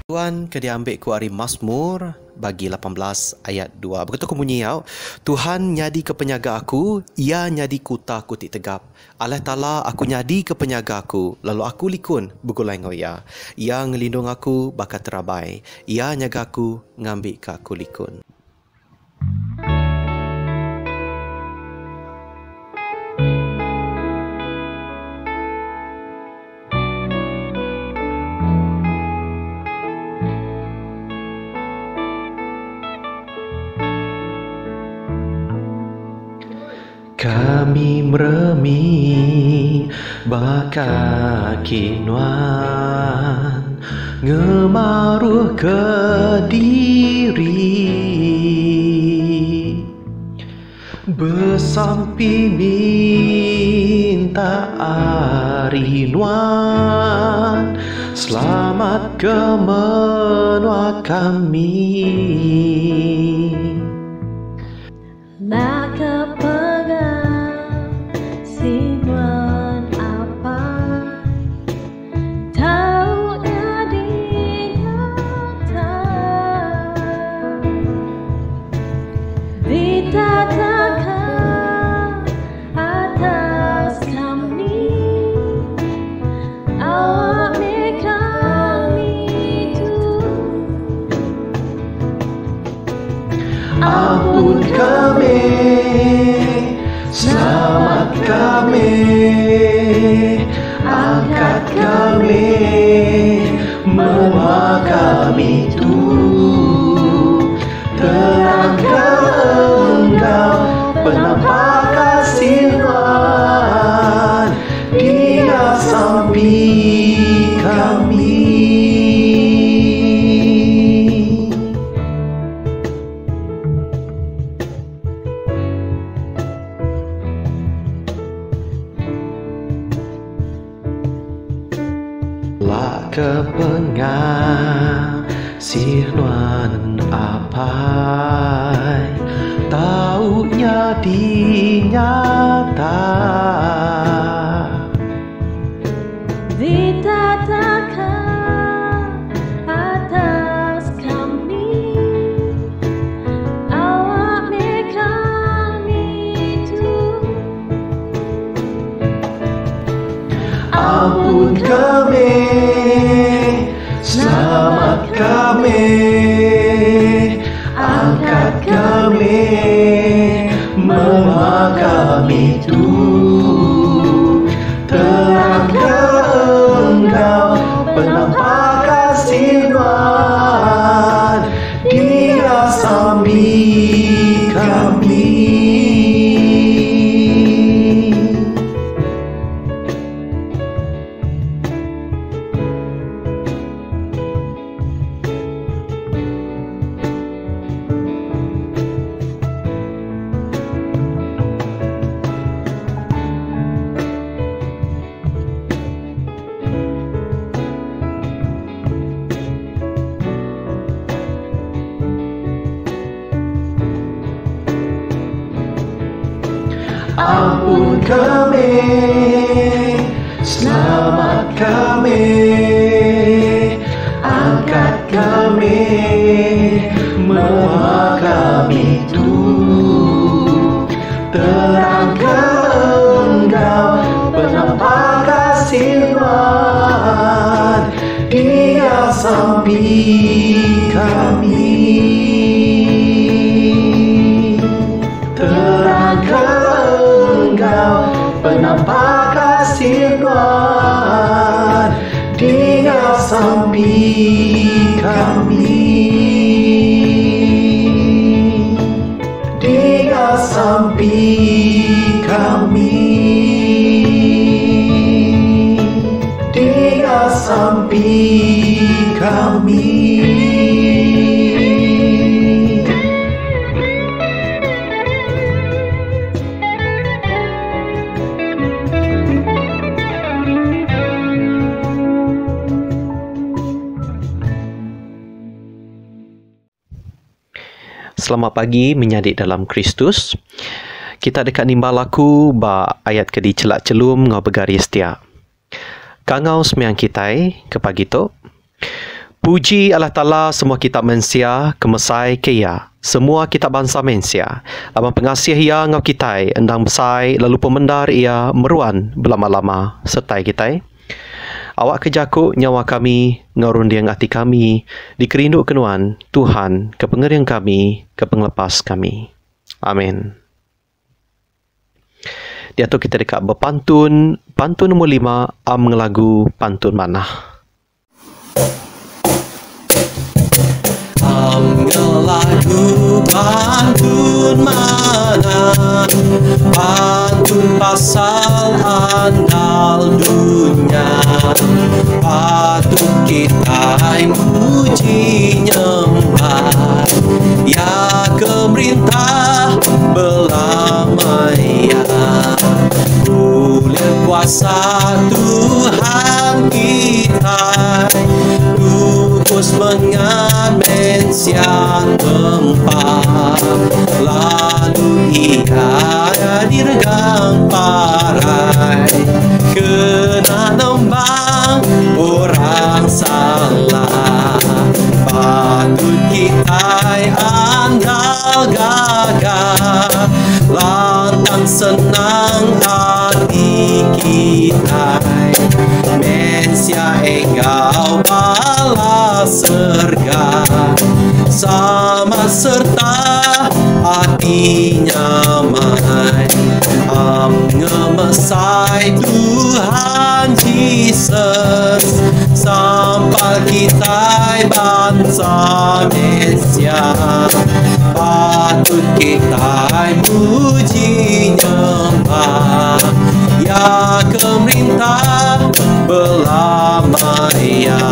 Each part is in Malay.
Tuhan ke diambil ku ari Mazmur bagi 18 ayat 2. Begitu aku bunyi tau. Tuhan nyadi ke penyaga aku, ia nyadi kuta aku tik tegap. Allah Ta'ala aku nyadi ke penyaga aku, lalu aku likun begulai ngoya. Ia ngelindung aku bakat terabai. Ia nyaga aku ngambil ke aku likun. Kami meremi baka kinuan ngemaruh ke diri besampi minta arinuan selamat ke menua kami nak kepegang sinuan apa taunya dinyata ditatahkan atas kami awak kami itu ampun kami, selamat kami, angkat kami, menua kami tu, terangkan Engkau penampak kasih Tuhan, Dia sampai kami. La kepengah sirnuan apai taunya dinyata ditatahkan atas kami awak kami itu ampun kami, selamat kami, angkat kami, menua kami tu, terangkan Engkau penampak kasih Tuhan, Dia sampai kami. Ampun kami, selamat kami, angkat kami, menua kami tu, terangkan Engkau penampak kasih Tuhan, Dia sampai kami. Penampak kasih Tuhan, Dia sampai kami, Dia sampai kami, Dia sampai kami. Selamat pagi menyadik dalam Kristus. Kita dekat nimba laku ba ayat ke di celak celum ngau bergaris setia. Kangau semyang kitai ke pagi tu. Puji Allah Ta'ala semua kitab mensia, kemesai ke ia. Semua kitab bangsa mensia. Abang pengasih ia ngau kitai, endang besai, lalu pemendar ia meruan berlama-lama sertai kitai. Awak kejakuk nyawa kami, ngurundiang hati kami, dikerinduk kenuan Tuhan, kepengeriang kami, kepenglepas kami. Amin. Di atas kita dekat berpantun, pantun nombor 5, ngelagu pantun manah. Ngelagu pantun mana, pantun pasal andal dunia, patut kita muji nyembah, ya pemerintah belamaya, boleh kuasa Tuhan kita, terus mengamen siang tempat, lalu ia diregang parai, kena nembang orang salah, patut kita andal gagah, lantang senang hati kita, mensia engkau bala serga, sama serta hatinya mai, ngemesai Tuhan Yesus, sampai kita bangsa mensia, patut kita muji nyembah, ya pemerintah belamaya.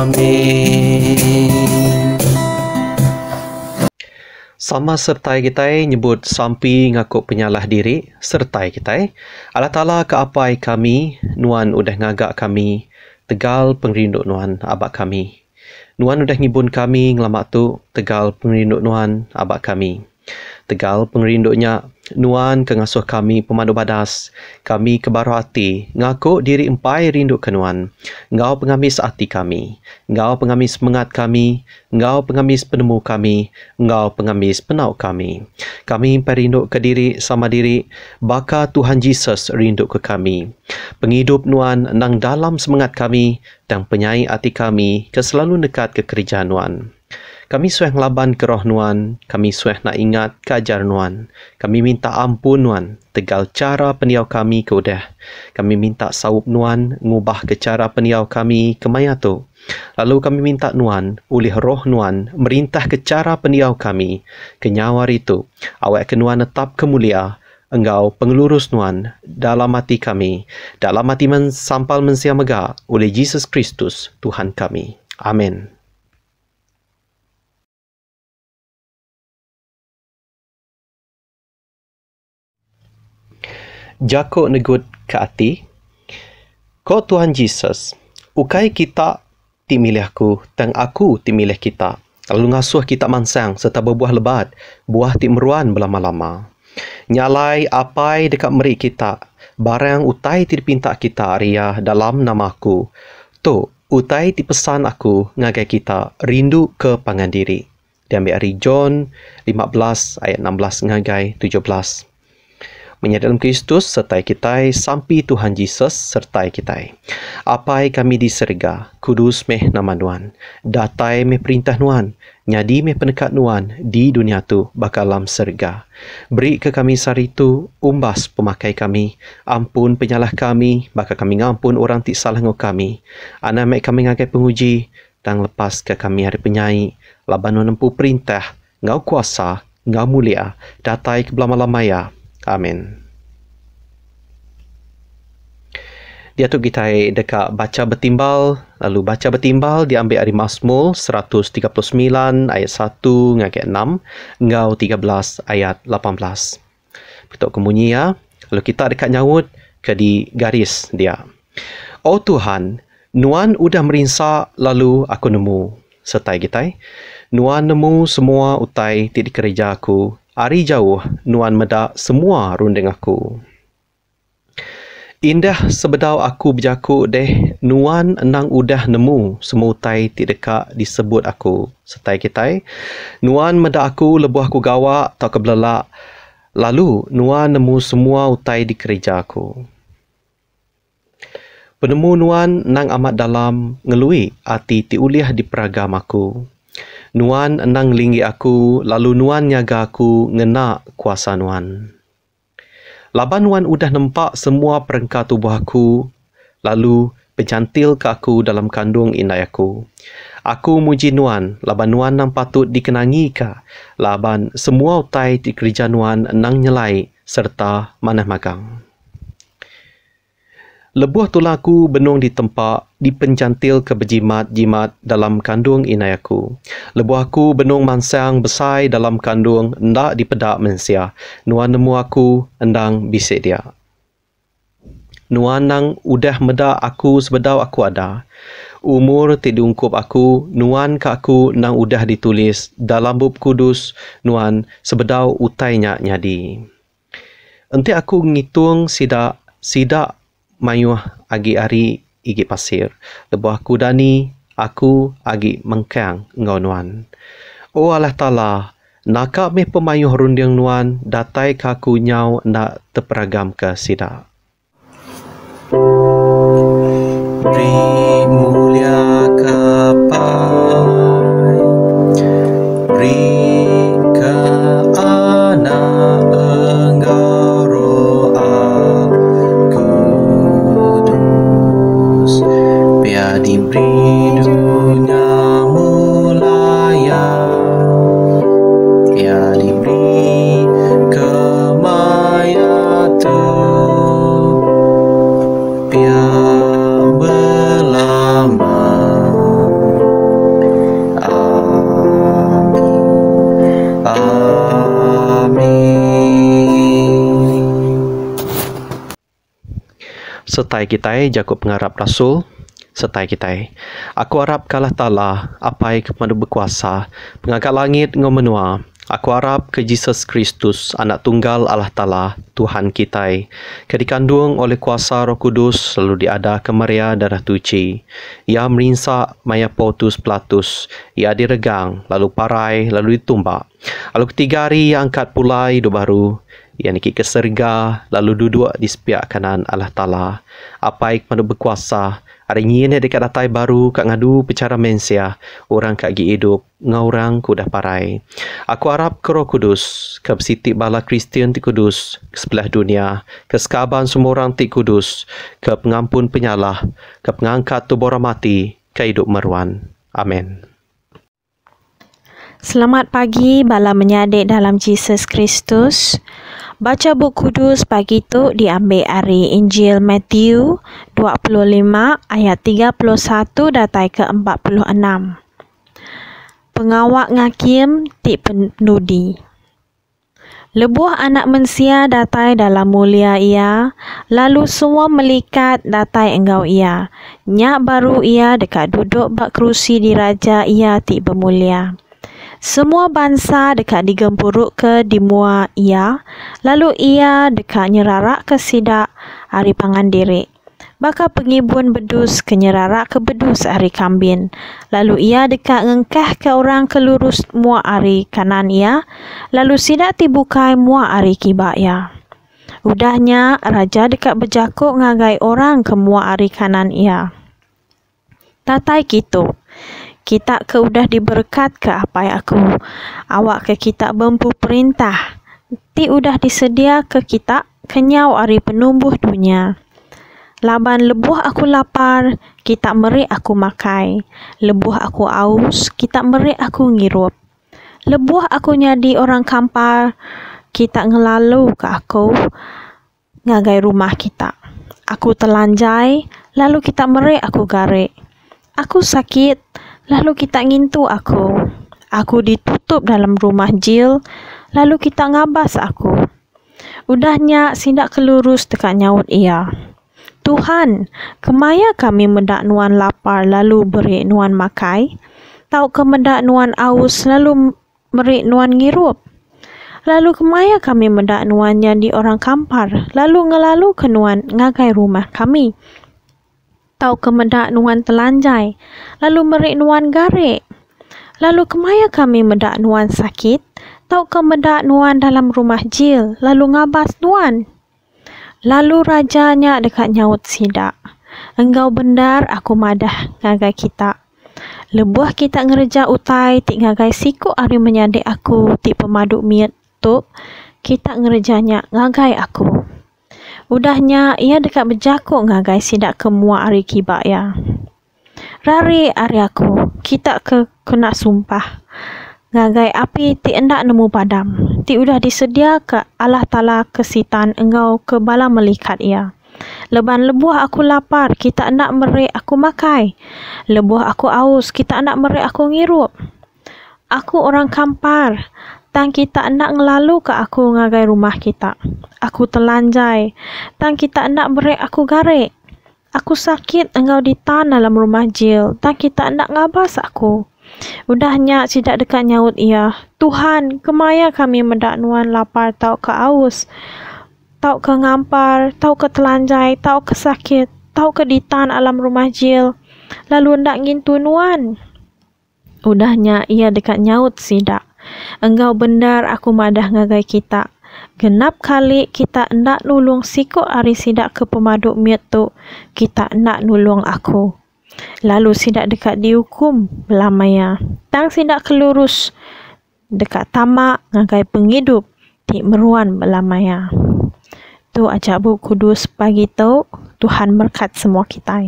Amin. Sama sertai kita nyebut sampi ngakuk penyalah diri, sertai kita. Allah Ta'ala keapai kami, Nuan udah ngagak kami, tegal pengerinduk Nuan abak kami. Nuan udah ngibun kami ngelamak tu, tegal pengerinduk Nuan abak kami. Tegal pengerinduknya, Nuan kengasuh kami pemandu badas, kami kebaru hati, ngakuk diri empai rindu ke Nuan. Engkau pengamis hati kami, Engkau pengamis semangat kami, Engkau pengamis penemu kami, Engkau pengamis penau kami. Kami empai rindu ke diri sama diri, baka Tuhan Yesus rindu ke kami. Penghidup Nuan nang dalam semangat kami, dan penyai hati kami ke selalu dekat ke kerja Nuan. Kami sueh ngelaban ke roh Nuan, kami sueh nak ingat ke ajar Nuan. Kami minta ampun Nuan, tegal cara peniau kami ke udah. Kami minta saup Nuan, ngubah ke cara peniau kami ke maya tu. Lalu kami minta Nuan, ulih roh Nuan, merintah ke cara peniau kami, ke nyawa itu. Awak ke Nuan tetap kemulia, Engkau pengelurus Nuan, dalam hati kami, dalam hati sampal mensia mega, oleh Yesus Kristus, Tuhan kami. Amin. Jakuk negut ke hati, Ko Tuhan Yesus, ukai kita ti milih aku, tang aku ti milih kita. Lalu ngasuh kita mansang serta berbuah lebat, buah ti meruan berlama-lama. Nyalai apai dekat meri kita, barang utai ti dipinta kita Arya dalam nama aku. Tu, utai ti pesan aku ngagai kita rindu ke pangan diri. Diambil dari John 15 ayat 16 ngagai 17. Menyadari dalam Kristus sertai kita, sampai Tuhan Yesus sertai kita. Apai kami di serga, kudus meh nama Nuan. Datai meh perintah Nuan, nyadi meh penekat Nuan di dunia tu bakalam serga. Beri ke kami sari tu, umbas pemakai kami, ampun penyalah kami, bakal kami ngampun orang tik salah ngau kami. Anak mek kami ngagai penguji, dan lepas ke kami hari penyai, laban menempuh perintah, ngau kuasa, ngau mulia, datai ke belama-lamaya. Amin. Dia tu kita dekat baca bertimbal, lalu baca bertimbal diambil dari Mazmur 139 ayat 1 ngagai 6, ngau 13 ayat 18. Betul kemunyi ya. Lalu kita dekat nyawut ke di garis dia. Oh Tuhan, Nuan udah merinsa lalu aku nemu. Sertai kita. Nuan nemu semua utai di kerja aku. Ari jauh, Nuan medak semua runding aku. Indah sebedau aku berjakuk deh, nuan enang udah nemu, semua utai ti dekat disebut aku. Setai kitai, nuan meda aku lebuh aku gawak tak kebelelak, lalu nuan nemu semua utai di kerja aku. Penemu nuan nang amat dalam, ngelui hati ti uliah di peragam aku. Nuan enang linggi aku, lalu nuan nyaga aku ngena kuasa nuan. Laban nuan udah nampak semua perengkah tubuh aku, lalu pencantil ke aku dalam kandung indai aku. Aku muji nuan, laban nuan nang patut dikenangi ka, laban semua utai di kerja nuan nang nyelai serta manah magang. Lebuh tulang aku benung di tempat, dipencantil ke berjimat-jimat dalam kandung inai aku. Lebuh aku benung mansang besai dalam kandung, ndak dipedak mensia. Nuan nemu aku, endang bisik dia. Nuan nang udah meda aku sebedau aku ada. Umur ti diungkup aku, nuan ke aku nang udah ditulis dalam bab kudus, nuan sebedau utainya nyadi. Enti aku ngitung sidak mayuh agi ari igi pasir. Lebuh aku dani, aku agi mengkang ngau nuan. Oh Allah Ta'ala, nakak meh pemayuh rundiang nuan, datai kaku nyau nak terperagam ke sida. Beri mulia kapai, beri ke anak engkau roh kudus, biar diberi dunia mulaya, biar diberi kemaya tu, biar berlama. Amin. Amin. Setai kitai Jakub pengarap Rasul. Setai kitai. Aku harap kalah Ta'ala apai kepada berkuasa, pengangkat langit ngau menua. Aku harap ke Yesus Kristus, anak tunggal Allah Ta'ala, Tuhan kitai, ke dikandung oleh kuasa Roh Kudus, lalu diada ke Maria darah tuci. Ia merinsak maya Pontius Pilatus, ia diregang, lalu parai, lalu ditumbak. Lalu ketiga hari ia angkat pulai hidup baru. Ia naik ke surga, lalu duduk di sepiak kanan Allah Ta'ala. Apai kepada berkuasa, hari ini dekat datai baru kat ngadu bicara mensia, orang kat gi hidup, ngaurang kudah parai. Aku harap ke Roh Kudus, ke bersitik bala Kristian ti kudus, ke sebelah dunia, ke sekaban semua orang ti kudus, ke pengampun penyalah, ke pengangkat tubuh orang mati, ke hidup meruan. Amin. Selamat pagi bala menyadik dalam Yesus Kristus. Baca buku kudus pagi tu diambil dari Injil Matthew 25 ayat 31 datai ke 46. Pengawak ngakim ti penudi. Lebuh anak mensia datai dalam mulia ia, lalu semua melikat datai engkau ia. Nyak baru ia dekat duduk bak kerusi di raja ia ti bermulia. Semua bangsa dekat digempuruk ke di mua ia, lalu ia dekat nyerarak ke sidak hari pangan diri. Baka pengibun bedus ke nyerarak ke bedus hari kambin. Lalu ia dekat ngengkah ke orang kelurus mua hari kanan ia, lalu sidak tibukai mua hari kibak ia. Udahnya raja dekat berjakuk ngagai orang ke mua hari kanan ia. Tatai gitu. Kita ke udah diberkat ke apa aku. Awak ke kita bempu perintah. Ti udah disedia ke kita kenyau hari penumbuh dunia. Laban lebuh aku lapar, kita meri aku makai. Lebuh aku aus, kita meri aku ngirup. Lebuh aku nyadi orang kampar, kita ngelalu ke aku ngagai rumah kita. Aku telanjai, lalu kita meri aku garik. Aku sakit, lalu kita ngintu aku. Aku ditutup dalam rumah jil, lalu kita ngabas aku. Udahnya sindak kelurus dekat nyaut ia. Tuhan, kemaya kami mendak nuan lapar lalu beri nuan makai? Tau ke mendak nuan aus lalu beri nuan ngirup? Lalu kemaya kami mendak nuan jadi orang kampar. Lalu ngelalu ke nuan ngagai rumah kami. Tau ke mendak nuan telanjai. Lalu merik nuan garek. Lalu kemaya kami mendak nuan sakit. Tau ke mendak nuan dalam rumah jil. Lalu ngabas nuan. Lalu rajanya dekat nyaut sidak. Engkau benar aku madah ngagai kita. Lebuh kita ngereja utai tik ngagai siku hari menyandik aku tik pemaduk miet tu. Kita ngerejanya ngagai aku. Udahnya ia dekat berjakuk ngagai sidak kemua hari kibak ya. Rari hari aku kita kena sumpah. Ngagai api tik endak nemu padam. Tik udah disedia ke Allah Ta'ala kesitan engkau ke bala melikat ia. Leban lebuh aku lapar, kita nak merik aku makai. Lebuh aku aus, kita nak merik aku ngirup. Aku orang kampar, tang kita nak ngelalu ke aku ngagai rumah kita. Aku telanjai, tang kita nak merik aku garek. Aku sakit engkau ditan dalam rumah jil, tang kita nak ngabas aku. Udahnya sidak dekat nyaut ia. Tuhan, kemaya kami mendak nuan lapar tau ke aus. Tau ke ngampar, tau ke telanjai, tau ke sakit, tau ke ditan alam rumah jil. Lalu ndak ngintu nuan. Udahnya ia dekat nyaut sidak. Engkau benar aku madah ngagai kita. Genap kali kita ndak nulung sikok hari sidak ke pemaduk miet tu. Kita ndak nulung aku. Lalu sidak dekat dihukum belamaya. Tang sidak kelurus dekat tamak ngagai penghidup. Tik meruan belamaya. Tu ajak bu kudus pagi tu. Tuhan berkat semua kita.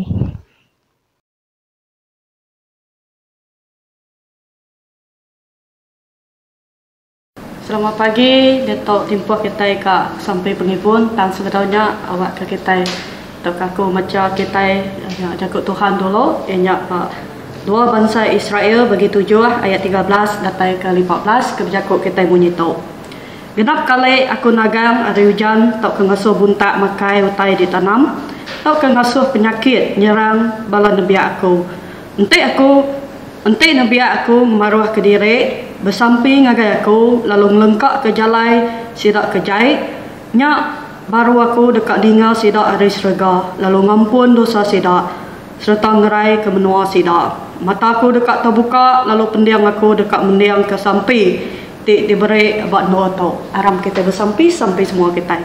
Selamat pagi, Datuk timpuh kita ka sampai pengipun dan sebenarnya awak ke kita tok aku macam kita yang jago Tuhan dulu enyak dua bangsa Israel bagi 7 ayat 13 datai ke 14 keberjakuk kita bunyi tu. Genap kali aku nagang ada hujan tok kengasuh buntak makai utai ditanam tok kengasuh penyakit nyerang bala nabi aku. Ente nabi aku maruah ke diri bersamping ngagai aku lalu ngelengkak ke jalai sidak ke jahit nyak baru aku dekat dingal sidak hari serga lalu ngampun dosa sidak serta ngerai ke menua sidak mata aku dekat terbuka lalu pendiang aku dekat mendiang ke sampi tik diberi abad doa tu aram kita bersampi sampai semua kita.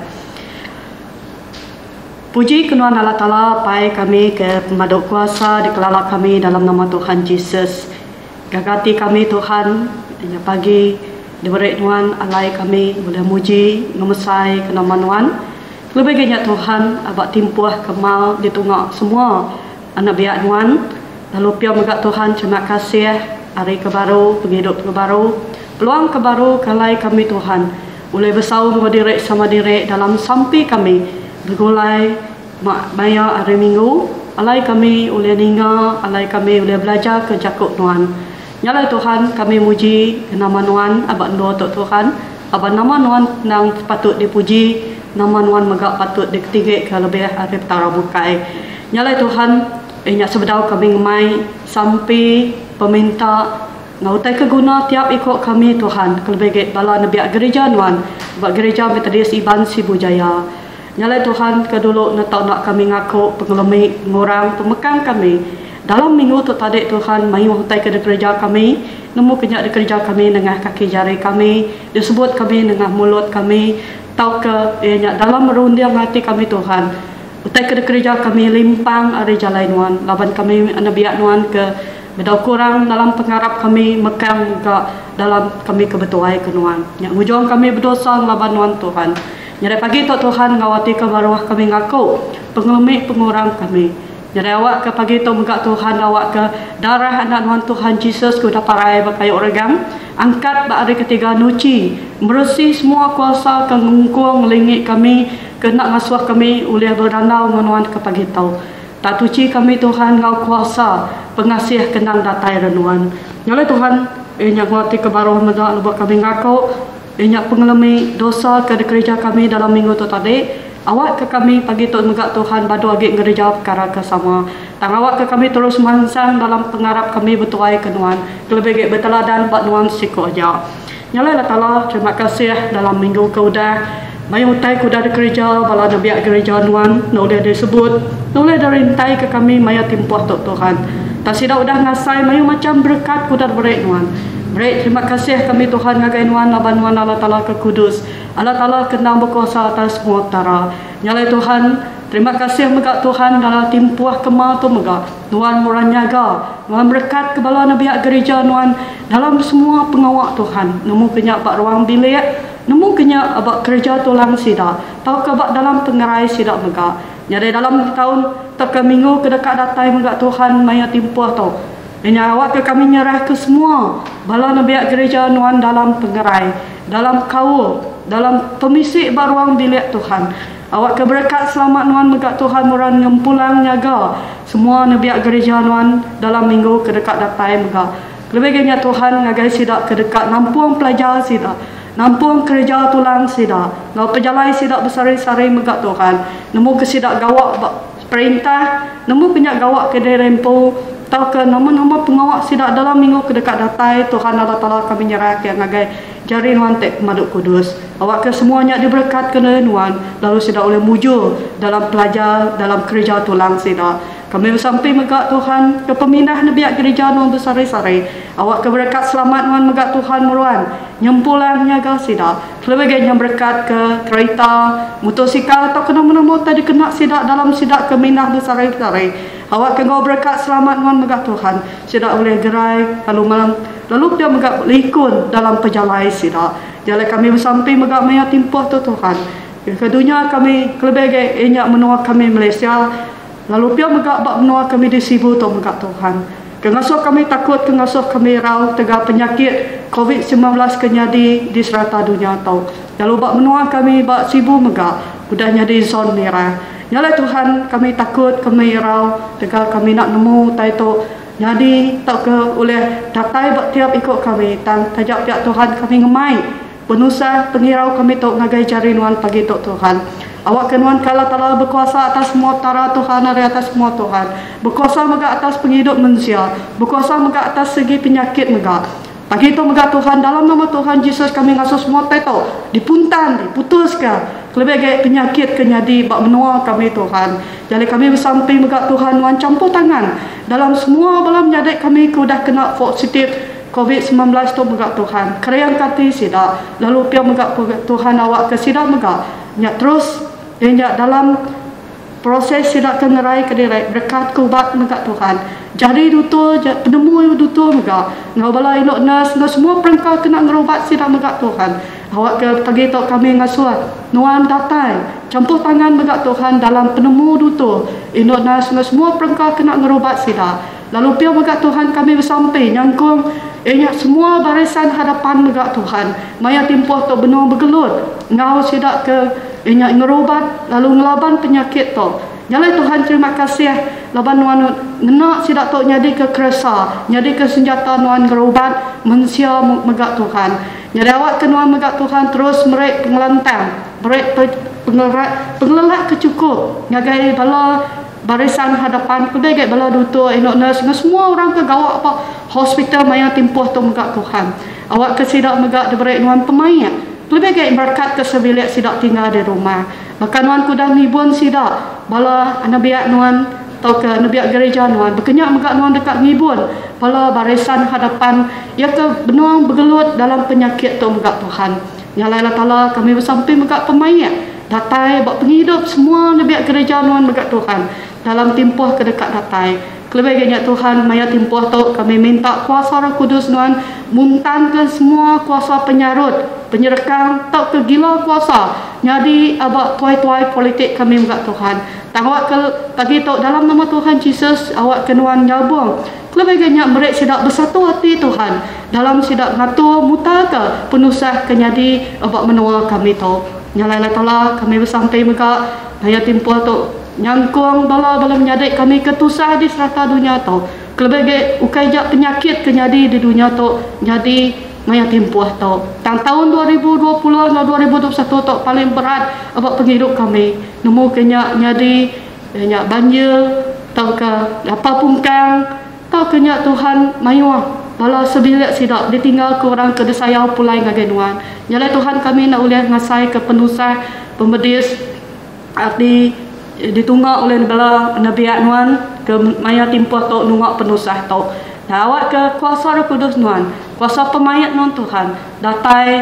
Puji kenuan Allah Ta'ala pai kami ke pemaduk kuasa dikelala kami dalam nama Tuhan Yesus. Gagati kami Tuhan hanya pagi diberi Tuhan alai kami boleh muji ngemesai ke nama Tuhan. Lebih banyak Tuhan abad timpuah kemal ditunggak semua anak biak Tuhan. Lalu piau megak Tuhan terima kasih hari kebaru penghidup kebaru peluang kebaru kalai kami Tuhan boleh bersaum berdiri sama diri dalam sampi kami bergulai mak bayar hari minggu alai kami boleh ninga alai kami boleh belajar ke jakuk Tuhan. Nyalai Tuhan kami muji nama Tuhan abad doa Tuhan abad nama Tuhan nang patut dipuji nama Tuhan megak patut diketigik ke lebih hari petara bukai. Nyalai Tuhan inyak sebedau kami ngemai sampai peminta ngautai keguna tiap ikut kami Tuhan kelebih bala nabiak gereja Tuhan buat gereja Metodis Iban Sibu Jaya. Nyalai Tuhan kedulu nak kami ngaku pengelumi ngurang pemekang kami dalam minggu tu tadi Tuhan mai hutai ke gereja kami nemu kenyak di gereja kami dengan kaki jari kami disebut kami dengan mulut kami tau ke dalam merundiang hati kami Tuhan hutai ke gereja kami limpang ada jalan Tuhan laban kami nabiak Tuhan ke bedau kurang dalam pengharap kami mekang ke dalam kami kebetulan ke Tuhan yang hujung kami berdosa laban Tuhan nyari pagi tu Tuhan ngawati ke baruah kami ngaku pengelumi pengurang kami. Jadi awak ke pagi tu megak Tuhan awak ke darah anak Tuhan Yesus ku daparai bakai oregang angkat ba hari ketiga nuci bersih semua kuasa ke ngungkung lingit kami ke nak ngasuh kami oleh berdanau menuan ke pagi tu tak tuci kami Tuhan ngau kuasa pengasih kenang datai renuan nyalai Tuhan yang ngati ke baruh medak lubuk kami ngaku yang pengelami dosa ke gereja kami dalam minggu tu tadi awak ke kami pagi tu megak Tuhan badu agi gereja perkara ke sama tang awak ke kami terus mansang dalam pengharap kami bertuai ke Tuhan lebih beteladan buat Tuhan siku aja Nyalai Ta'ala, terima kasih dalam minggu keudah. Mayu utai kuda di gereja, bala nabiak gereja nuan, noleh disebut, noleh dari intai ke kami maya timpuh tok Tuhan. Tak sida udah ngasai mayu macam berkat kuda berek nuan. Berek terima kasih kami Tuhan ngagai nuan laban nuan Allah Ta'ala ke kudus. Allah Ta'ala kena berkuasa atas semua tara. Nyalai Tuhan, terima kasih megak Tuhan dalam timpuh kemal tu megak. Nuan murah nyaga, nuan berkat ke bala nabiak gereja nuan dalam semua pengawak Tuhan. Nemu kenyak bak ruang bilik, nemu kenya abak kerja tulang sida tau ke abak dalam pengerai sida megak nyari dalam tahun tak ke minggu ke dekat datai megak Tuhan maya timpuh tau ini awak ke kami nyerah ke semua bala nabiak gereja nuan dalam pengerai dalam kaul dalam pemisik baruang bilik Tuhan awak ke berkat selamat nuan megak Tuhan muran nyempulang nyaga semua nabiak gereja nuan dalam minggu ke dekat datai megak lebih ganya Tuhan ngagai sida ke dekat nampung pelajar sida nampung kerja tulang sida ngau pejalai sida besari-sari megak Tuhan nemu ke sida gawak perintah nemu kenyak gawak ke derempo tau ke nama-nama pengawak sida dalam minggu ke dekat datai Tuhan Allah Ta'ala kami nyerah ke ngagai jari nuan tek maduk kudus awak ke semuanya diberkat ke nuan lalu sida oleh mujur dalam pelajar dalam kerja tulang sida kami sampai megak Tuhan ke pemindah nabiak gereja nuan besari-sari awak ke berkat selamat nuan megak Tuhan muruan nyempulan nyaga sida lebih yang berkat ke kereta motosikal atau kena mana tadi kena sida dalam sida ke minah besari-sari awak ke ngau berkat selamat nuan megak Tuhan sida oleh gerai lalu malam lalu dia megak likun dalam pejalai sida jadi kami sampai megak maya timpuh tu Tuhan kedunya kami lebih enyak menua kami Malaysia lalu pia megak bak menua kami di Sibu tu megak Tuhan. Kengasuh kami takut, kengasuh kami rau tegak penyakit COVID-19 kenyadi di serata dunia tau. Lalu bak menua kami bak Sibu megak udah nyadi zon merah. Nyalai Tuhan kami takut, kami rau tegak kami nak nemu tai tu nyadi tak ke oleh datai bak tiap ikut kami tan tajak pihak Tuhan kami ngemai penusah pengirau kami tu ngagai jari nuan pagi tu Tuhan. Awak kenuan kala Ta'ala berkuasa atas semua tara Tuhan dari atas semua Tuhan. Berkuasa megak atas penghidup manusia. Berkuasa megak atas segi penyakit megak. Pagi itu megak Tuhan dalam nama Tuhan Yesus kami ngasuh semua tato dipuntan, diputuskan. Lebih gaya penyakit kenyadi bak menua kami Tuhan. Jadi kami bersampai megak Tuhan nuan campur tangan dalam semua balam nyadek kami kudah kena positif COVID-19 tu megak Tuhan. Kerayang kati sida. Lalu pia megak Tuhan awak ke sida megak. Nyak terus nyak dalam proses sida kengerai kedirai berkat kubat megak Tuhan. Jadi dutul penemu dutul megak. Ngau bala inok nas ngau semua perengkau kena ngerubat sida megak Tuhan. Awak ke pagi tok kami ngasuat nuan datai campur tangan megak Tuhan dalam penemu dutul. Inok nas ngau semua perengkau kena ngerubat sida. Lalu pia megak Tuhan kami bersampai nyangkung enyak semua barisan hadapan megak Tuhan. Maya timpuh tu benung bergelut. Ngau sidak ke enyak ngerobat lalu ngelaban penyakit tu. Nyalai Tuhan terima kasih laban nuan ngenak sidak tu nyadi ke kerasa, nyadi ke senjata nuan ngerobat manusia megak Tuhan. Nyadi awak ke nuan megak Tuhan terus merek pengelantang, merek pengelelak kecukup. Ngagai bala barisan hadapan kebegai bala duto enok nurse semua orang ke gawak apa hospital maya timpuh tu megak Tuhan. Awak ke sidak megak diberi nuan pemain lebih gaya berkat ke sebilik sidak tinggal di rumah. Bahkan nuan kudah ngibun sidak bala nabiak nuan atau ke nabiak gereja nuan berkenyak megak nuan dekat ngibun bala barisan hadapan ia ke benuang bergelut dalam penyakit tu megak Tuhan. Nyalai Ta'ala kami bersampai megak pemain datai bak penghidup semua nabiak gereja nuan megak Tuhan dalam timpuh ke dekat datai. Lebih banyak Tuhan maya timpuh tu kami minta kuasa Roh Kudus nuan muntan ke semua kuasa penyarut, penyerekang tak ke gila kuasa. Nyadi abak tuai-tuai politik kami megak Tuhan. Tangwak ke pagi tu dalam nama Tuhan Yesus awak kenuan nyabung. Lebih banyak mereka sidak bersatu hati Tuhan dalam sidak ngatur muta ke penusah kenyadi abak menua kami tu. Nyalai Ta'ala kami bersampai megak maya timpuh tu nyangkung bala menyadek kami ketusah di serata dunia tu. Kelebih ukai jak penyakit kenyadi di dunia tu jadi maya timpuh tu. Tahun 2020 dan 2021 tu paling berat abak penghidup kami. Nemu kenyak nyadi banjir tau ke apa pungkang tau kenyak Tuhan mayuah bala sebilik sidak ditinggal ke orang ke desayau pulai ngagenuan. Nyalai Tuhan kami nak ulih ngasai ke penusah pembedis ditunggak oleh bala nabiat nuan ke maya timpuh tok nungak penusah tok. Nah, awak ke kuasa Roh Kudus nuan, kuasa pemayat nuan Tuhan, datai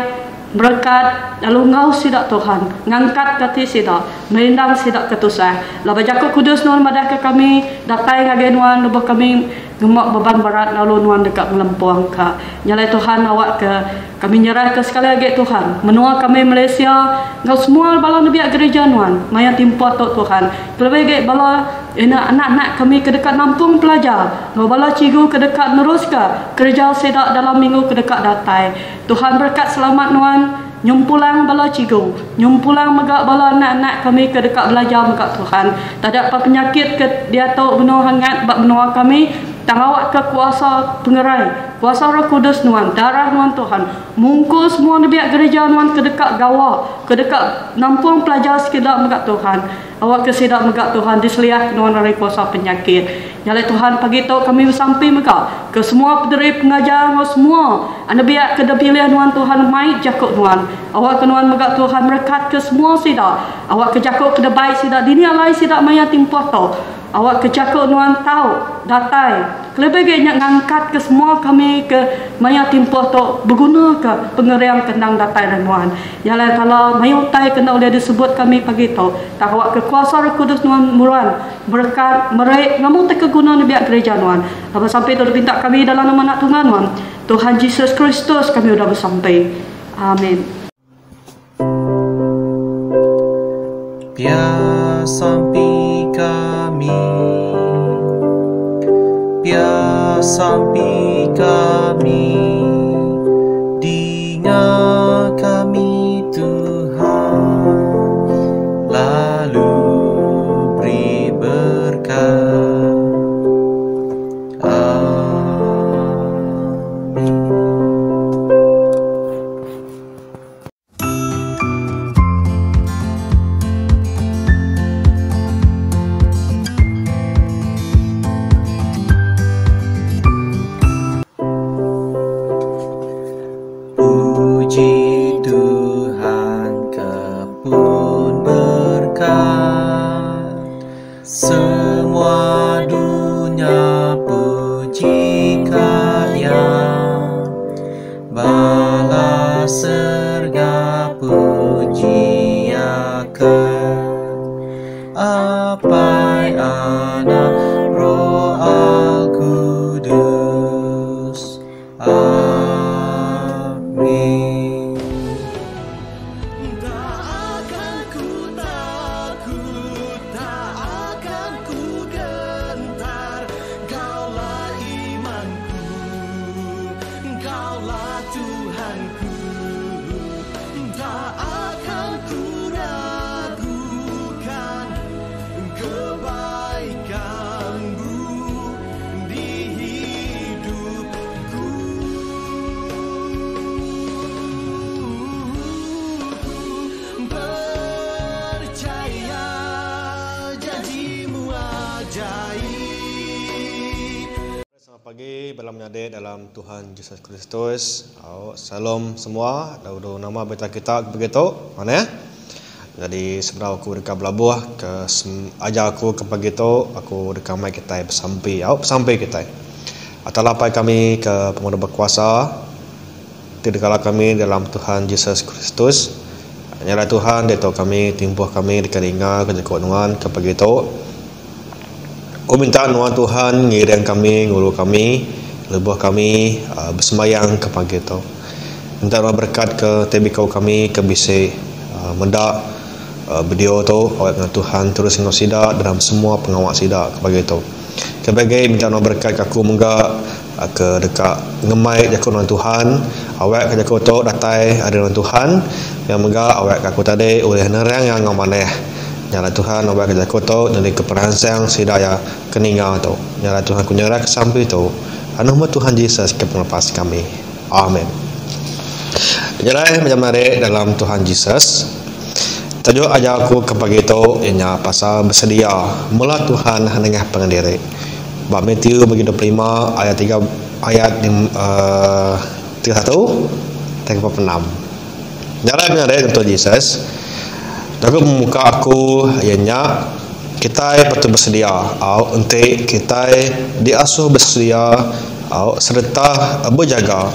berkat lalu ngau sidak Tuhan, ngangkat kati sidak, merindang sidak ketusah. Laba Jakob Kudus nuan madah ke kami, datai ngage nuan lebih kami gemak beban berat lalu nuan dekat melempuang ka. Nyalai Tuhan awak ke kami nyerah ke sekali lagi Tuhan. Menua kami Malaysia, ngau semua bala nabiat gereja nuan, maya timpuh tok Tuhan. Pelbagai bala anak-anak kami ke dekat nampung pelajar, ngau bala cikgu ke dekat neruska kerja sedak dalam minggu ke dekat datai. Tuhan berkat selamat nuan, nyumpulang bala cikgu, nyumpulang megak bala anak-anak kami ke dekat belajar megak Tuhan. Tak ada apa penyakit ke dia tahu benar hangat bak menua kami. Tangawak ke kuasa pengerai, kuasa Roh Kudus nuan, darah nuan Tuhan, mungkul semua nabiat gereja nuan ke dekat gawa, ke dekat nampung pelajar sekidak megak Tuhan. Awak ke sedak megak Tuhan diseliah nuan dari kuasa penyakit. Nyalai Tuhan pagi tu kami bersampai megak ke semua pederi pengajar semua nabiat ke dapilih nuan Tuhan mai Jakob nuan. Awak ke nuan megak Tuhan berkat ke semua sedak. Awak ke Jakob ke baik sedak dini alai sedak maya timpuh tu. Awak ke Jakob nuan tahu datai lebih banyak ngangkat ke semua kami ke maya timpuh tu berguna ke pengeriang tentang datai dan nuan. Yalah kalau mayutai kena oleh disebut kami pagi tu tak awak ke kuasa Roh Kudus nuan muruan berkat mereka ngamu tak keguna nabiat gereja nuan. Lepas sampai tu minta kami dalam nama anak Tuhan nuan Tuhan Yesus Kristus kami sudah bersampai. Amin. Biar sampai kami, biar sampai kami, dengar kami Tuhan, lalu beri berkat. Amin. Puji Tuhan kebun berkat, semua dunia pujikan Yang, bala surga pujiakan, apai anak Roh Al-Kudus. Amin. Tak akan ku takut, tak akan ku gentar. Kaulah imanku, Kaulah Tuhanku. Tak akan ku ragukan kebaikan-Mu di hidupku. Percaya janji-Mu ajaib. Selamat pagi, malam adik dalam Tuhan Yesus Kristus. Salam semua. Daudu nama beta kita begitu. Mana ya? Jadi sebenarnya aku dekat belabuh ke ajar aku ke pagi tu aku dekat mai kita bersampai. Sampai kita. Atalah pai kami ke pemuda berkuasa. Tidaklah kami dalam Tuhan Yesus Kristus. Nyala Tuhan dia tahu kami timpuh kami dekat dengar ke Jakob nuan ke pagi tu. Aku minta nuan Tuhan ngiring kami, ngulu kami, lebuh kami bersembayang ke pagi tu. Minta nuan berkat ke tebikau kami ke bisi mendak video tu awak dengan Tuhan terus ngau sidak dalam semua pengawak sidak ke pagi tu. Kebagai minta nuan berkat ke aku menggak ke dekat ngemai Jakob nuan Tuhan, awak ke Jakob tu datai ada nuan Tuhan yang menggak awak ke aku tadi oleh nerang yang ngau maneh. Nyala Tuhan awak kerja kotor dari keperansang sidaya keninga tu. Nyala Tuhan ku nyerah ke sampai tu. Nama Tuhan Yesus ke pelepas kami. Amin. Jadi macam mari dalam Tuhan Yesus. Tajuk ajar aku ke pagi tu ianya pasal bersedia. Mula Tuhan hanya pengendiri. Bab Matius bagi 25 ayat ayat 31 dan 46. Jalan menyadari Tuhan Yesus. Dalam membuka aku ianya kita patut bersedia untuk kita diasuh bersedia serta berjaga.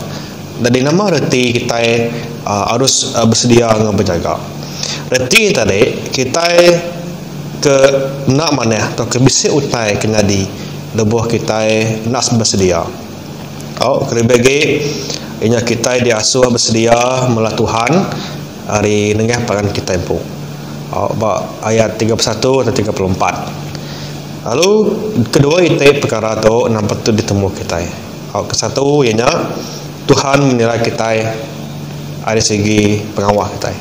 Dari nama reti kita harus bersedia dengan berjaga. Reti tadi kita ke nak mana atau ke bisik utai kena di lebuh kita nak bersedia. Kelebih ianya kita diasuh bersedia melalui Tuhan hari nengah pagan kita pun. Ayat 31 dan 34. Lalu kedua itu perkara tu yang patut ditemu kita. Ke satu ianya Tuhan menilai kita dari segi pengawal kita.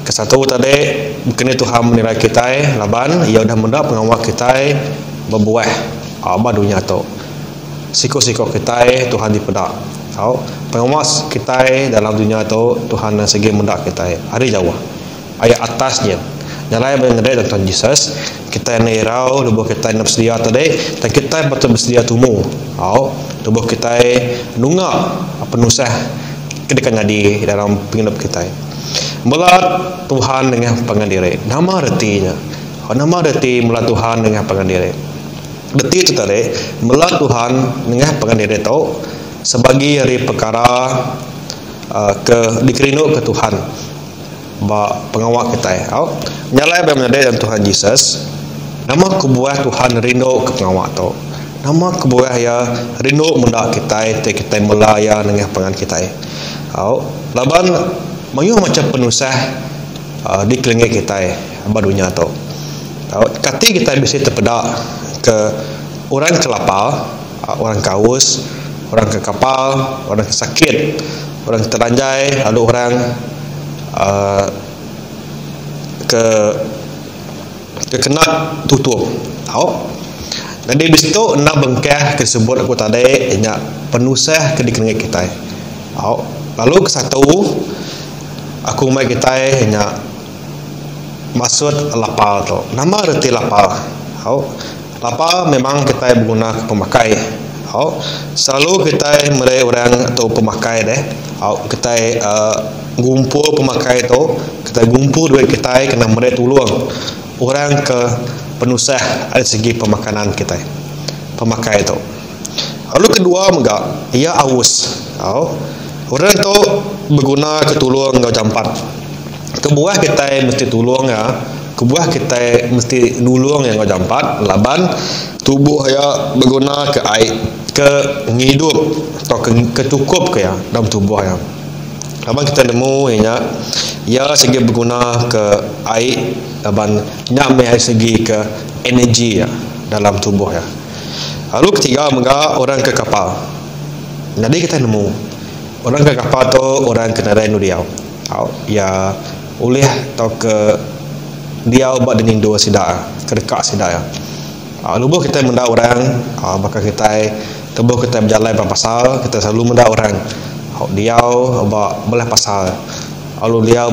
Ke satu tadi bukan Tuhan menilai kita laban ia dah mendak pengawal kita berbuah apa dunia tu. Siko-siko kita Tuhan dipedak. Pengawas kita dalam dunia tu Tuhan dari segi mendak kita. Ada jauh. Ayat atasnya nyalai mengenai Tuhan Yesus kita nerau tubuh kita nak bersedia tadi dan kita patut bersedia tumu tubuh kita nunga penusah kedekan jadi dalam penghidup kita melat Tuhan dengan pengandiri nama retinya nama reti melat Tuhan dengan pengandiri reti itu tadi melat Tuhan dengan pengandiri itu sebagai hari perkara dikerinuk ke Tuhan pengawal kita nyalai bermenadai dan Tuhan Yesus nama kebuah Tuhan rindu ke pengawal tu nama kebuah ya rindu mendak kita melaya dengan pengan kita laban mayu macam penusah di kelingi kita barunya tu kati kita bisa terpedak ke orang kelapa orang kaus orang ke kapal orang ke sakit orang teranjai lalu orang kena tutup. Jadi di situ nak bengkah tersebut aku tadi nya penusah ke dikengit kita. Lalu ke satu aku mai kita nya maksud lapal tu. Nama reti lapal. Lapal memang kita guna pemakai. Selalu kita mulai orang atau pemakai deh. Kita gumpul pemakai itu kita gumpul duit kita kena mereka tolong orang ke penusah dari segi pemakanan kita pemakai itu. Lalu kedua enggak ia aus orang itu berguna ke tolong enggak jampat kebuah kita mesti tolong ya kebuah kita mesti nulung yang enggak jampat laban tubuh ya berguna ke air ke ngidup atau ke cukup ke ya dalam tubuh ya laban kita nemu ya segi berguna ke air laban nyamai segi ke energi ya dalam tubuh ya. Lalu ketiga menga orang ke kapal. Jadi kita nemu orang ke kapal tu orang kendaraan dia ya oleh atau ke dia buat dengan dua sida kedekat sida ya. Lubuh kita mendak orang bakal kita tubuh kita berjalan pasal kita selalu mendak orang dia belah pasal lalu dia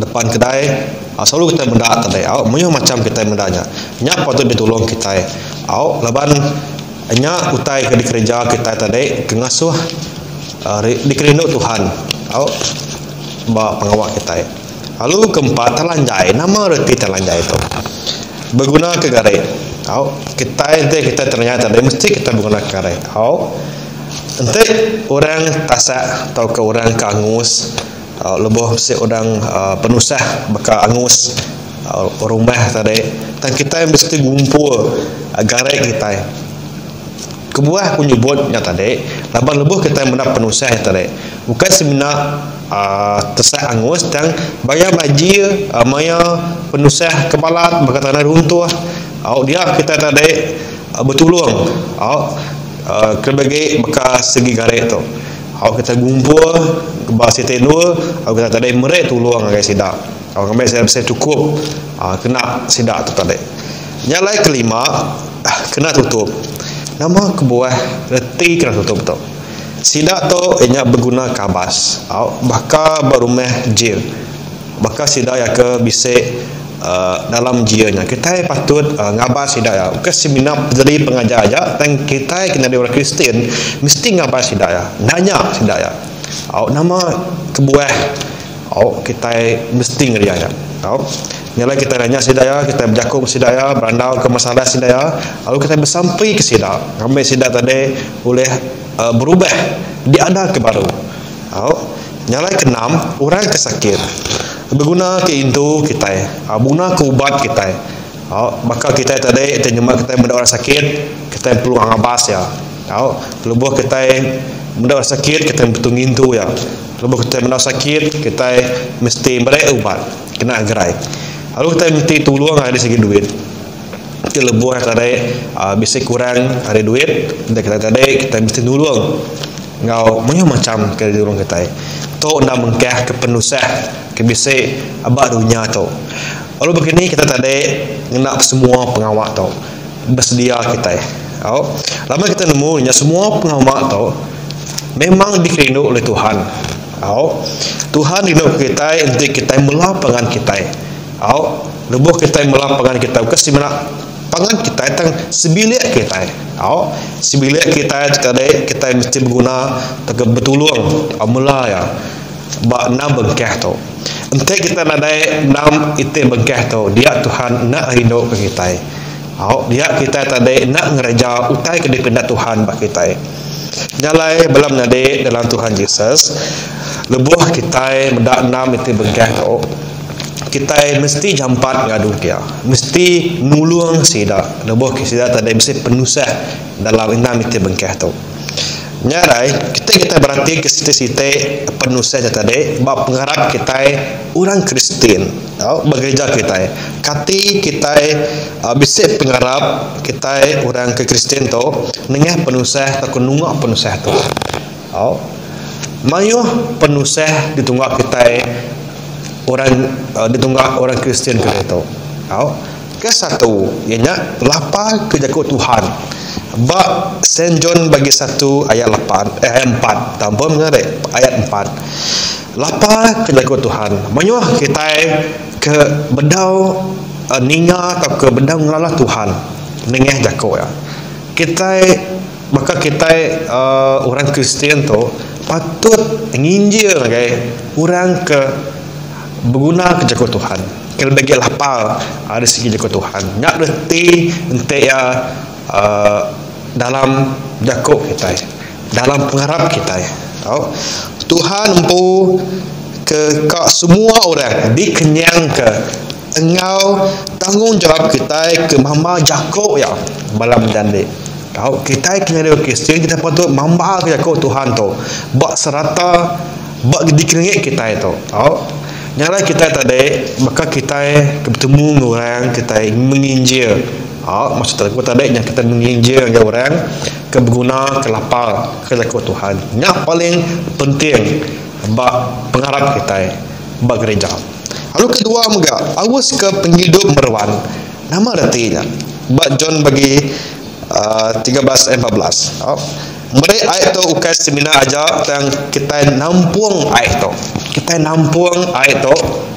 depan kedai selalu kita mendak tadi macam kita mendaknya nyak patut ditolong kita laban nyak utai ke di kerja kita tadi kengasuh dikerinuk Tuhan pengawal kita. Lalu keempat telanjai nama reti telanjai itu berguna ke garai kita ternyata mesti kita berguna ke garai nanti orang tasak atau ke orang ke angus lebih si orang penusah bakal angus rumah tadi dan kita mesti gumpul garai kita kebuah aku nyebutnya tadi laban lebuh kita mendapat penusah tadi bukan sebenar tersak angus dan bayar baji maya penusah kepala berkata runtuh dia kita tadi bertolong kebagai bekas segi garet tu kita gumpul ke basi tenur kita tadi merek tolong agak sidak kami saya cukup kena sidak tu tadi nyalai kelima kena tutup nama kebuah reti kena tutup tu sidak tu ianya berguna kabas bakal berumah jil bakal sidak ya ke bisik dalam jianya. Kita patut ngabar sidaya. Bukan seminar jadi pengajar aja, dan kita kena di orang Kristian mesti ngabar sidaya. Nanya sidaya. Nama kebuah kita mesti ngeriaya. Nyala kita nanya sidaya, kita berjakuk sidaya, berandau ke masalah sidaya, lalu kita bersampai ke sidaya. Sampai sidaya tadi boleh berubah, diada ke baru. Nyala keenam, orang kesakit berguna ke intu kita, guna ke ubat kita. Maka kita tadi terjemah kita benda orang sakit, kita perlu ngabas ya. Lebuh kita benda orang sakit, kita betul intu ya. Lebuh kita benda sakit, kita mesti beri ubat, kena gerai. Lalu kita mesti tolong dari segi duit. Kita lebuh tadi bisa kurang ada duit, dan kita tadi kita mesti tolong. Ngau macam ke durung kita. To nak mengkah ke penusah ke bisa abad dunia tu. Lalu begini kita tadi nak semua pengawal tu bersedia kita. Lama kita nemu semua pengawal tu memang dikerinduk oleh Tuhan. Tuhan rindu kita untuk kita melapangkan kita. Lebuh kita melapangkan kita ke simana pangan kita tang sebilik kita. Sebilik kita tadi kita mesti berguna tegak betulung mula ya. Ba nam bengkah tu. Entek kita nadai nam itu bengkah tu. Dia Tuhan nak rindu ke kita. Dia kita tadi nak ngereja utai ke dipindah Tuhan bak kita. Nyalai belam nade dalam Tuhan Yesus. Lebuh kita mendak nam itu bengkah tu. Kita mesti jampat ngadu dia, mesti nulung sida. Lebuh sida tadi mesti penusah dalam enam itu bengkah tu. Nyarai kita berarti ke site penusah tadi bab pengharap kita orang Kristen, bekerja kita. Kati kita bisa pengharap kita orang ke Kristen tu nengah penusah atau nungak penusah tu. Mayuh penusah ditunggak kita orang ditunggak orang Kristen ke itu. Ke satu ianya lapar ke jakut Tuhan. Ba Saint John bagi 1 ayat 8 ayat 4 tanpa mengarik ayat 4. Lapar ke jakut Tuhan. Menyuah kita ke bedau ninga atau ke bedau ngalalah Tuhan. Nengeh jakut ya. Kita maka kita orang Kristen tu patut nginjil orang ke berguna ke jakut Tuhan. Kalau bagi lapar ada segi jakut Tuhan. Nak reti entek ya dalam jakut kita, dalam pengharap kita. Tuhan empu ke semua orang dikenyang ke engau tanggungjawab kita ke mama jakut ya malam jande. Kita kena ada Kristian, kita patut mamba ke jakut Tuhan tu. Bak serata bak dikenyang kita itu. Nyala kita tadi, maka kita bertemu dengan orang, kita menginjil. Maksud aku tadi, yang kita menginjil dengan orang, ke berguna, ke lapar, ke jakut Tuhan. Yang paling penting, bak pengharap kita, bak gereja. Lalu kedua, awas ke penghidup meruan. Nama artinya, bak John bagi 13 ayat 14. Mereka ayat tu ukai seminar aja yang kita nampung ayat tu. Kita nampung ayat tu.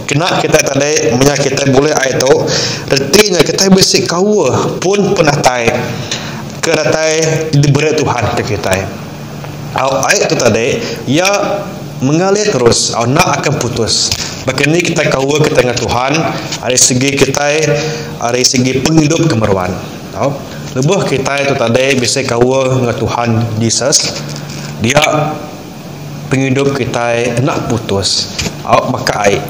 Kena kita tadi kita boleh ayat tu. Artinya kita bisa kau pun pernah tay. Keratai diberi Tuhan ke kita. Ayat tu tadi ya mengalir terus. Nak akan putus. Bahkan ni kita kau kita dengan Tuhan. Dari segi kita, dari segi penghidup kemeruan. Lebuh kita itu tadi bisa kawal dengan Tuhan Yesus. Dia penghidup kita nak putus. Maka air.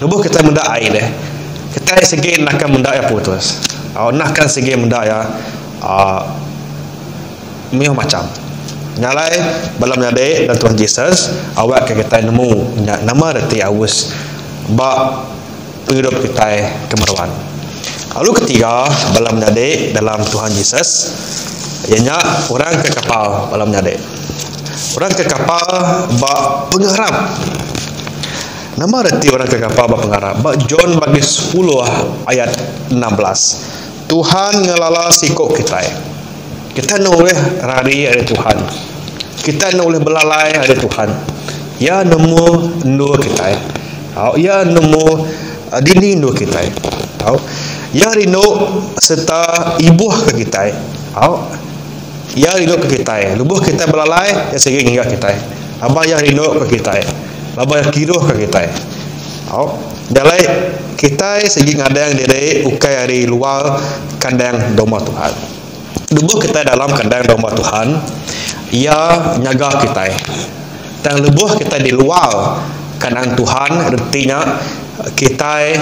Lebuh kita mendak air deh. Kita segi nakkan mendak ya putus. Nakkan segi mendak ya mioh macam. Nyalai balam nyade dan Tuhan Yesus awak ke kita nemu nama reti awus ba penghidup kita kemeruan. Lalu ketiga, balam nyade dalam Tuhan Yesus, ianya orang ke kapal balam nyade. Orang ke kapal bak pengharap. Nama reti orang ke kapal bak pengharap. Bak John bagi 10 ayat 16. Tuhan ngelala sikok kita. Kita nak boleh rari ada Tuhan. Kita nak boleh belalai ada Tuhan. Ya nemu ndu kita. Ya nemu dini ndu kita. Ya rindu serta ibuh ke kita. Ya rindu ke kita. Lubuh kita belalai, ya segi hingga kita. Abah ya rindu ke kita. Abah ya kiruh ke kita. Dalai kita segi ngadang diri ukai hari luar kandang domba Tuhan. Lubuh kita dalam kandang domba Tuhan, ia nyaga kita. Dan lubuh kita di luar kandang Tuhan, artinya kita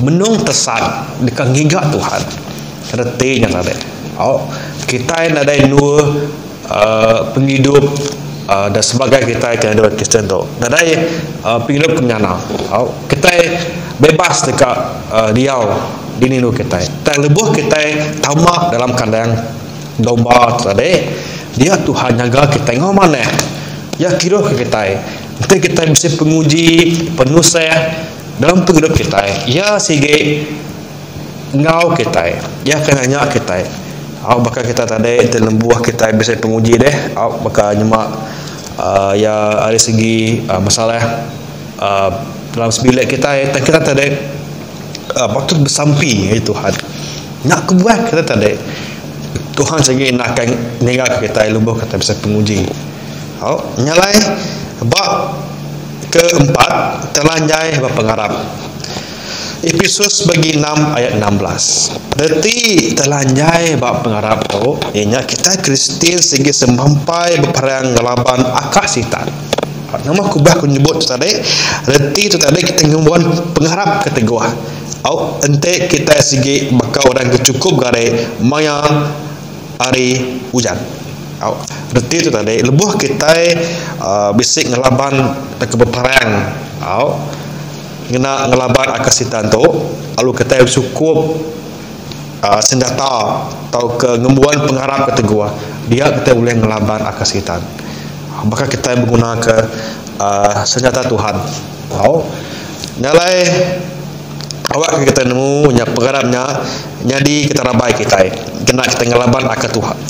menung tesat dekat ngigak Tuhan. Artinya tadi. Kita ada nur penghidup dan sebagai kita kena dua Kristen tu. Ada penghidup kenyana. Kita bebas dekat diau di ninu kita. Dan lebuh kita tamak dalam kandang domba tadi. Dia Tuhan jaga kita ngau mana. Ya kira ke kita. Nanti kita bisa penguji, penusah dalam penghidup kita. Ya sige ngau kita. Ya kenanya kita. Bakal kita tadi dalam buah kita bisa penguji deh. Bakal nyemak ya dari segi masalah dalam sebilik kita. Dan kita tadi waktu bersampi Tuhan. Nak kebuat kita tadi. Tuhan segi nak ninggal kita lubuh kita bisa penguji. Nyalai bab keempat telanjai berpengarap. Efesus bagi 6 ayat 16. Berarti telanjai bab pengarap tu ianya kita Kristian segi semampai berperang ngelaban akak sitan. Nama kubah aku nyebut tu tadi. Berarti tu tadi kita ngomong pengarap keteguh. Ente kita segi bakal orang kecukup gare maya hari hujan. Berarti itu tadi lebuh kita bisik ngelaban ke berperang. Kena ngelaban akasitan tu lalu kita cukup senjata atau ke ngembuan pengharap keteguh dia kita boleh ngelaban akasitan. Maka kita menggunakan senjata Tuhan. Nyalai awak kita nemu nya pengharapnya jadi kita rabai kita kena kita ngelaban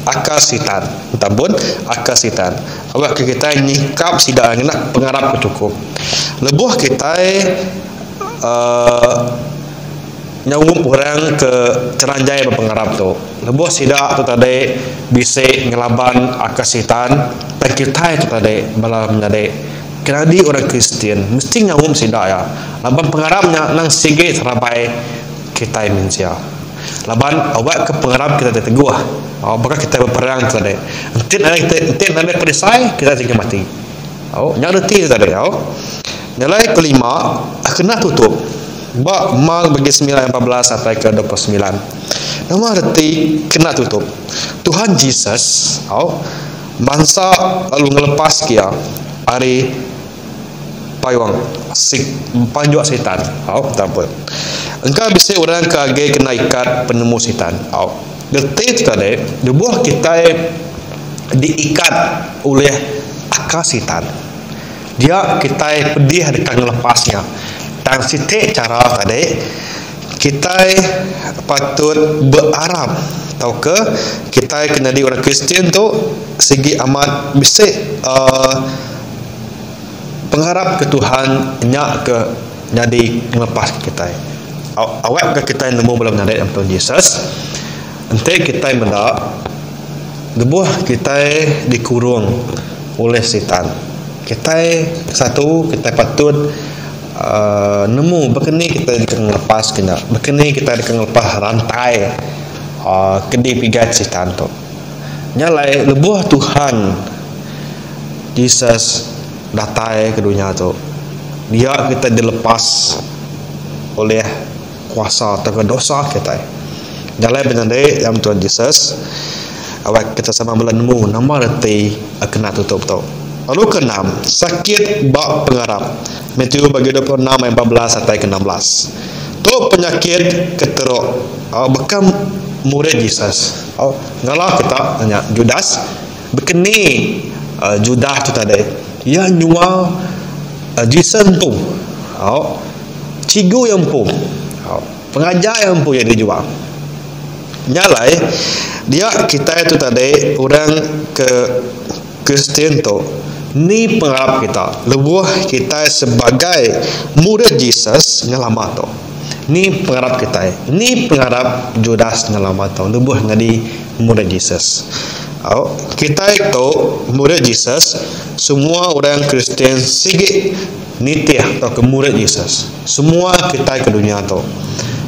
akasitan ataupun akasitan. Awak kita nyikap sidak kena pengharap cukup. Lebuh kita nyawup orang ke ceranjai berpengarap tu. Lebuh sidak tu tadi bisa ngelaban akasitan dan kita itu tadi malam menjadi kena di orang Kristian mesti nyawup sidak ya. Laban pengarapnya nang sige terabai kita manusia. Laban awak ke pengarap kita teguh. Maka kita berperang tadi. Entit ada perisai kita tinggal mati. Nyareti tadi. Nilai kelima kena tutup. Bab Mark bagi 9 14 sampai ke 29. Nama arti kena tutup. Tuhan Jesus bangsa lalu ngelepas kia hari payung panjang setan. Tak apa. Engkau bisa orang kage kena ikat penemu setan. Detik tadi buah kita diikat oleh akal setan. Dia kita pedih dekat melepasnya. Dan sitik cara tadi kita patut berharap tahu ke kita kena di orang Kristian tu segi amat bisik pengharap ke Tuhan nyak ke jadi melepas kita. Awak ke kita nemu belum nyadai dalam Tuhan Yesus. Nanti kita mendak debuh kita dikurung oleh setan. Kita satu kita patut nemu berkeni kita akan lepas kena berkeni kita akan lepas rantai kedi pigat setan tu. Nyalai lebuh Tuhan Jesus datai ke dunia tu. Dia kita dilepas oleh kuasa atau dosa kita. Nyalai benandai dalam Tuhan Jesus awak kita sama melenemu nama reti kena tutup tu. Lalu keenam, sakit bak pengarap. Matthew bagi 26 ayat 14 sampai ke 16. Tu penyakit keteruk. Bekam murid Yesus. Ngalah kita tanya Judas berkeni Judas tu tadi. Ia nyual Yesus empung. Cigu yang empung. Pengajar yang empung yang dijual. Nyalai dia kita itu tadi orang ke Kristen tu ni pengharap kita lebuh kita sebagai murid Jesus ngelamat tu Ni pengharap kita. Ni pengharap Judas dalam mata nubuh jadi murid Yesus. Kita itu murid Yesus, semua orang Kristian sigi nitih atau ke murid Yesus. Semua kita ke dunia tu.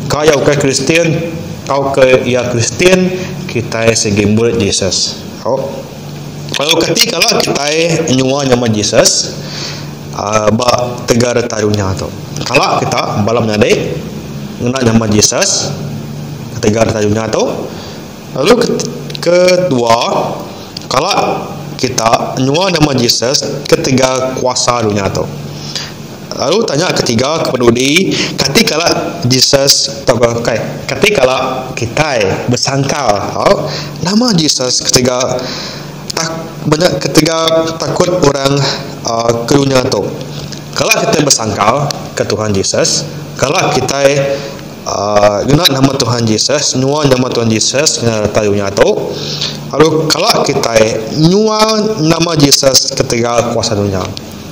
Kau yang ke Kristian, kau ke ya Kristian, kita segi murid Yesus. Kalau ketika lah kita nyua nama Yesus, ba tegar tarunya tu. Kalau kita balam nyadai ngena nama Yesus, tegar tarunya tu. Lalu kedua, kalau kita nyua nama Yesus, ketiga kuasa dunia tu. Lalu tanya ketiga kepada dia, ketika Yesus ketika kita bersangkal nama Yesus ketika banyak ketika takut orang ke dunia tu. Kalau kita bersangkal ke Tuhan Yesus, kalau kita guna nama Tuhan Yesus, nyua nama Tuhan Yesus kena dunia tu. Lalu kalau kita nyua nama Yesus ketika kuasa dunia.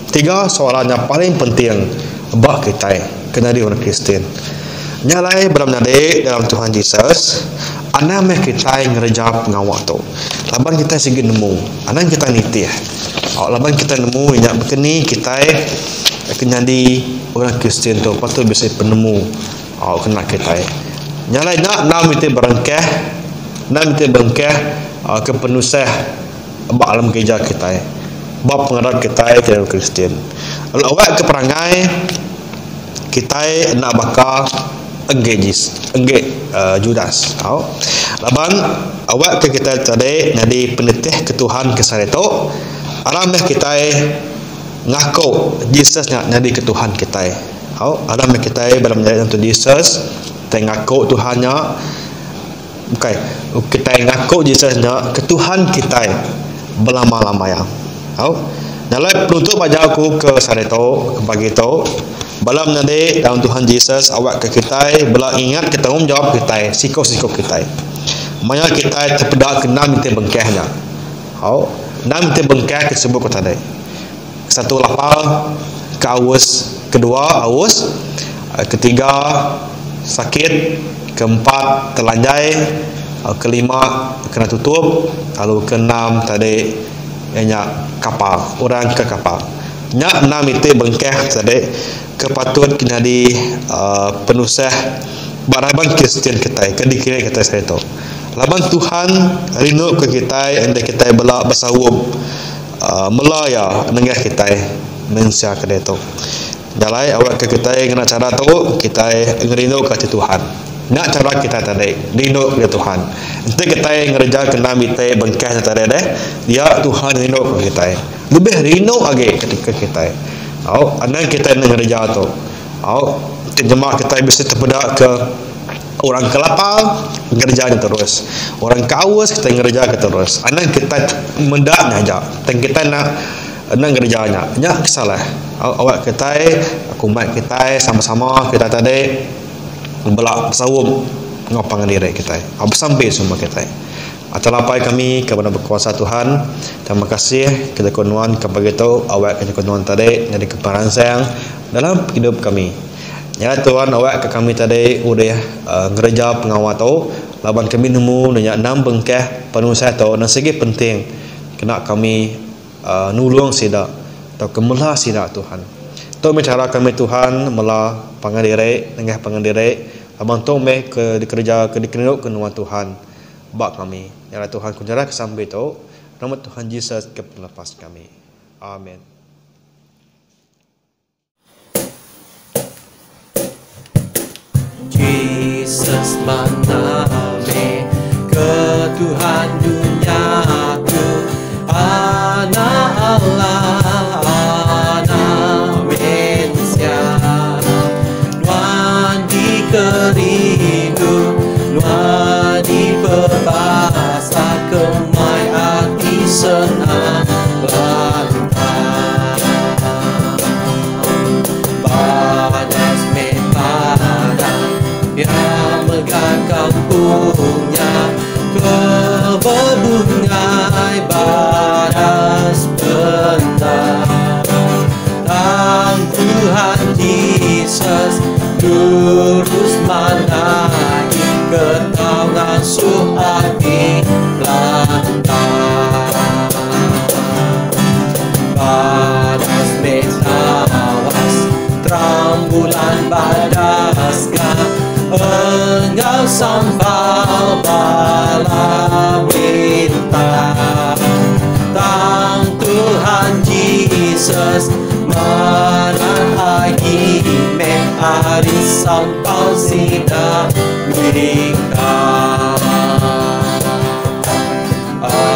3 soalan yang paling penting bak kita kena di orang Kristian. Nyalai beramnade dalam Tuhan Yesus, anam kita ngerejap ngawak tu. Laban kita segi nemu, anam kita nitih. Laban kita nemu inyak bekeni kita kena di orang Kristian tu, patut bisa penemu kena kita. Nyalai nak nam itu berangkah, ke penusah bak alam gereja kita. Bab pengharap kita ke dalam Kristian. Lalu awak ke perangai kita nak bakal engage Judas. Laban awak ke kita tadi jadi penetih ke Tuhan ke sana tu. Alamnya kita ngaku Yesus nak jadi ke Tuhan kita. Alamnya kita dalam menjadi untuk Yesus, kita ngaku Tuhannya. Kita ngaku Yesusnya ke Tuhan kita berlama-lama. Nalai penutup baca aku ke sareto ke pagi tu balam nanti dalam Tuhan Yesus awak ke kita bela ingat kita jawab kita siko kita maya kita terpedak ke 6 minta bengkehnya 6 minta bengkeh ke sebut kata dai 1 lapal ke aus, kedua aus, ketiga sakit, keempat telanjai, kelima kena tutup, lalu keenam tadi kapal, orang ke kapal. Nyak 6 itu bengkeh tadi kepatut kena di penusah baraban Kristian kita, kedikira kita saya tahu. Laban Tuhan rindu ke kita, anda kita bela bersawum melaya nengah kita manusia ke itu. Jalai awak ke kita kena cara tu kita rindu ke Tuhan. Nak cara kita tadi rindu ke Tuhan. Nanti kita ngerja kena minta bengkeh tadi deh. Dia Tuhan rindu ke kita. Lebih rindu lagi ketika kita. Anak kita ngerja tu. Jemaah kita bisa terpedak ke orang kelapa ngerjanya terus. Orang kawas kita ngerja ke terus. Anak kita mendaknya aja. Dan kita nak ngerjanya. Nyak salah. Awak kita, aku mat kita sama-sama kita tadi belak bersawum ngopangan diri kita. Sampai semua kita. Atalapai kami kepada berkuasa Tuhan. Terima kasih kita kunuan kepada itu awak kita kunuan tadi jadi keparansang dalam hidup kami. Ya Tuhan awak ke kami tadi udah ngereja pengawal tu laban kami nemu nanya 6 bengkeh penuh saya tu dan segi penting kena kami nulung sida atau kemelah sida Tuhan. Tu cara kami Tuhan melah pangandiri nengah pangandiri abang tu me ke dikerja ke dikenuk ke nuan Tuhan bak kami. Ya Tuhan kunjara kesampai tu nama Tuhan Yesus ke pelepas kami. Amin. Jesus maname ke Tuhan duniaku anak Allah anak Mesia nuan dikerindu nuan dipebasa kemai hati senang lantang badas mepada yang megangkan punya kebebungai badas bentang Tuhan Yesus lurus Jesus manahagi me hari sampau sida mereka. Amin.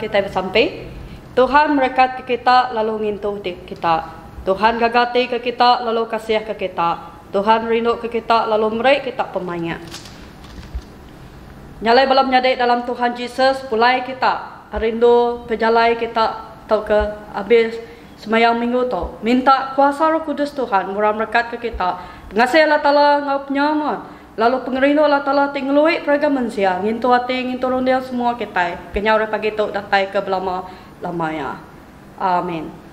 Kita sampai. Tuhan berkat ke kita lalu ngintuh di kita. Tuhan gagati ke kita lalu kasih ke kita. Tuhan rindu ke kita lalu merik kita pemanya. Nyalai balam nyadek dalam Tuhan Yesus pulai kita rindu pejalai kita tau ke habis semayang minggu tu. Minta kuasa Roh Kudus Tuhan murah berkat ke kita. Ngasih Allah Taala ngau penyaman. Lalu pengerindu Allah Taala tinglui praga manusia ngintu hati ngintu rundia semua kita. Kenyau pagi tu datai ke belama lamanya. Amin.